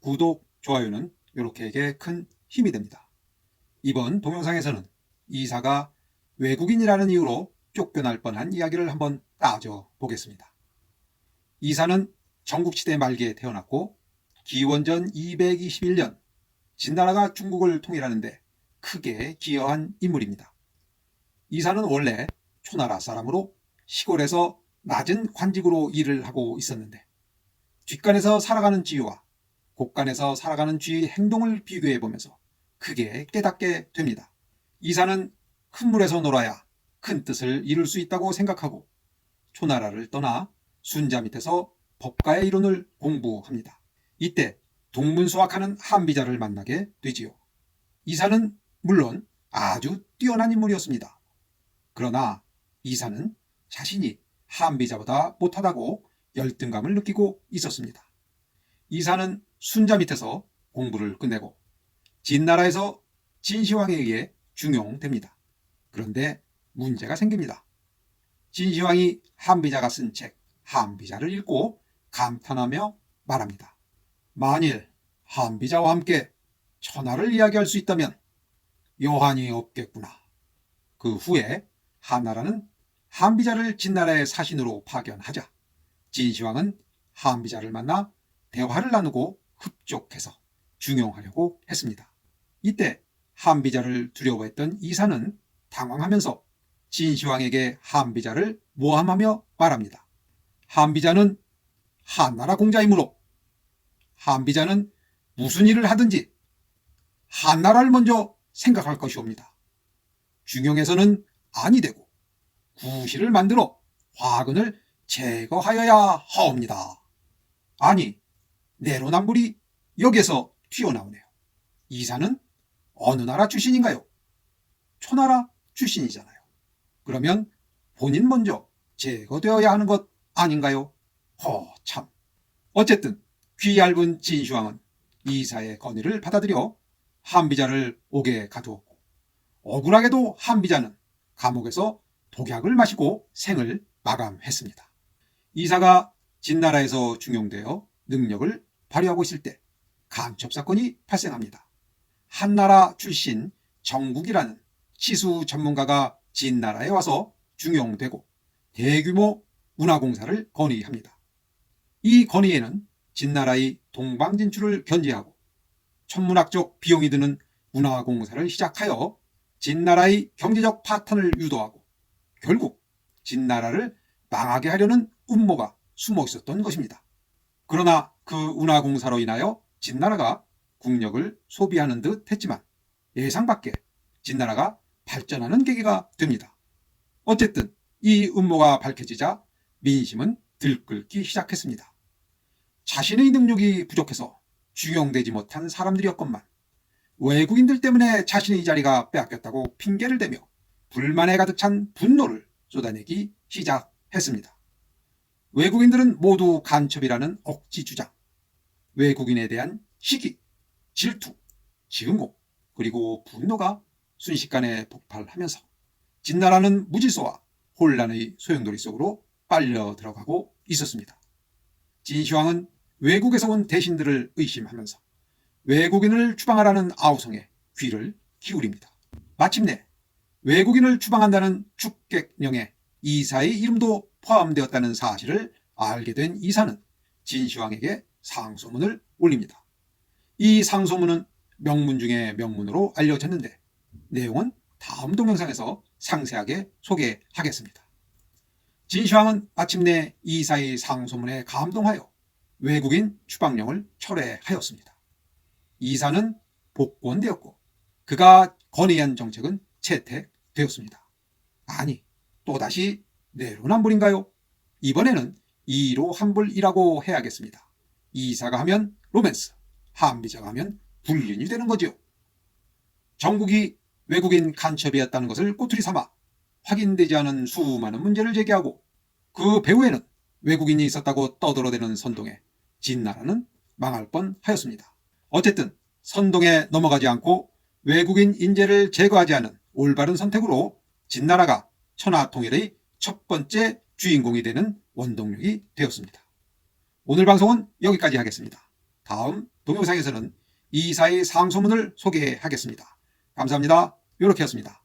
구독, 좋아요는 이렇게에게 큰 힘이 됩니다. 이번 동영상에서는 이사가 외국인이라는 이유로 쫓겨날 뻔한 이야기를 한번 따져 보겠습니다. 이사는 전국시대 말기에 태어났고 기원전 221년 진나라가 중국을 통일하는데 크게 기여한 인물입니다. 이사는 원래 초나라 사람으로 시골에서 낮은 관직으로 일을 하고 있었는데 뒷간에서 살아가는 쥐와 곳간에서 살아가는 쥐의 행동을 비교해 보면서 크게 깨닫게 됩니다. 이사는 큰 물에서 놀아야 큰 뜻을 이룰 수 있다고 생각하고 초나라를 떠나 순자 밑에서 법가의 이론을 공부합니다. 이때 동문수학하는 한비자를 만나게 되지요. 이사는 물론 아주 뛰어난 인물이었습니다. 그러나 이사는 자신이 한비자보다 못하다고 열등감을 느끼고 있었습니다. 이사는 순자 밑에서 공부를 끝내고 진나라에서 진시황에 의해 중용됩니다. 그런데 문제가 생깁니다. 진시황이 한비자가 쓴 책 한비자를 읽고 감탄하며 말합니다. 만일 한비자와 함께 천하를 이야기할 수 있다면 여한이 없겠구나. 그 후에 한나라는 한비자를 진나라의 사신으로 파견하자 진시황은 한비자를 만나 대화를 나누고 흡족해서 중용하려고 했습니다. 이때 한비자를 두려워했던 이사는 당황하면서 진시황에게 한비자를 모함하며 말합니다. 한비자는 한나라 공자이므로 한비자는 무슨 일을 하든지 한나라를 먼저 생각할 것이옵니다. 중용에서는 아니 되고 구실을 만들어 화근을 제거하여야 하옵니다. 아니, 내로남불이 여기에서 튀어나오네요. 이사는 어느 나라 출신인가요? 초나라 출신이잖아요. 그러면 본인 먼저 제거되어야 하는 것 아닌가요? 참. 어쨌든 귀 얇은 진시황은 이사의 건의를 받아들여 한비자를 옥에 가두었고 억울하게도 한비자는 감옥에서 독약을 마시고 생을 마감했습니다. 이사가 진나라에서 중용되어 능력을 발휘하고 있을 때 간첩 사건이 발생합니다. 한나라 출신 정국이라는 치수 전문가가 진나라에 와서 중용되고 대규모 운하공사를 건의합니다. 이 건의에는 진나라의 동방진출을 견제하고 천문학적 비용이 드는 운하공사를 시작하여 진나라의 경제적 파탄을 유도하고 결국 진나라를 망하게 하려는 음모가 숨어 있었던 것입니다. 그러나 그 운하공사로 인하여 진나라가 국력을 소비하는 듯 했지만 예상 밖에 진나라가 발전하는 계기가 됩니다. 어쨌든 이 음모가 밝혀지자 민심은 들끓기 시작했습니다. 자신의 능력이 부족해서 중용되지 못한 사람들이었건만 외국인들 때문에 자신의 자리가 빼앗겼다고 핑계를 대며 불만에 가득 찬 분노를 쏟아내기 시작했습니다. 외국인들은 모두 간첩이라는 억지 주장, 외국인에 대한 시기, 질투, 증오, 그리고 분노가 순식간에 폭발하면서 진나라는 무질서와 혼란의 소용돌이 속으로 빨려 들어가고 있었습니다. 진시황은 외국에서 온 대신들을 의심하면서 외국인을 추방하라는 아우성에 귀를 기울입니다. 마침내 외국인을 추방한다는 축객령에 이사의 이름도 포함되었다는 사실을 알게 된 이사는 진시황에게 상소문을 올립니다. 이 상소문은 명문 중에 명문으로 알려졌는데 내용은 다음 동영상에서 상세하게 소개하겠습니다. 진시황은 마침내 이사의 상소문에 감동하여 외국인 추방령을 철회하였습니다. 이사는 복권되었고 그가 건의한 정책은 채택되었습니다. 아니, 또다시 내로남불인가요? 이번에는 이로한불이라고 해야겠습니다. 이사가 하면 로맨스, 한비자가 하면 불륜이 되는 거죠. 정국이 외국인 간첩이었다는 것을 꼬투리 삼아 확인되지 않은 수많은 문제를 제기하고 그 배후에는 외국인이 있었다고 떠들어대는 선동에 진나라는 망할 뻔하였습니다. 어쨌든 선동에 넘어가지 않고 외국인 인재를 제거하지 않은 올바른 선택으로 진나라가 천하통일의 첫 번째 주인공이 되는 원동력이 되었습니다. 오늘 방송은 여기까지 하겠습니다. 다음 동영상에서는 이 이사의 상소문을 소개하겠습니다. 감사합니다. 요렇게였습니다.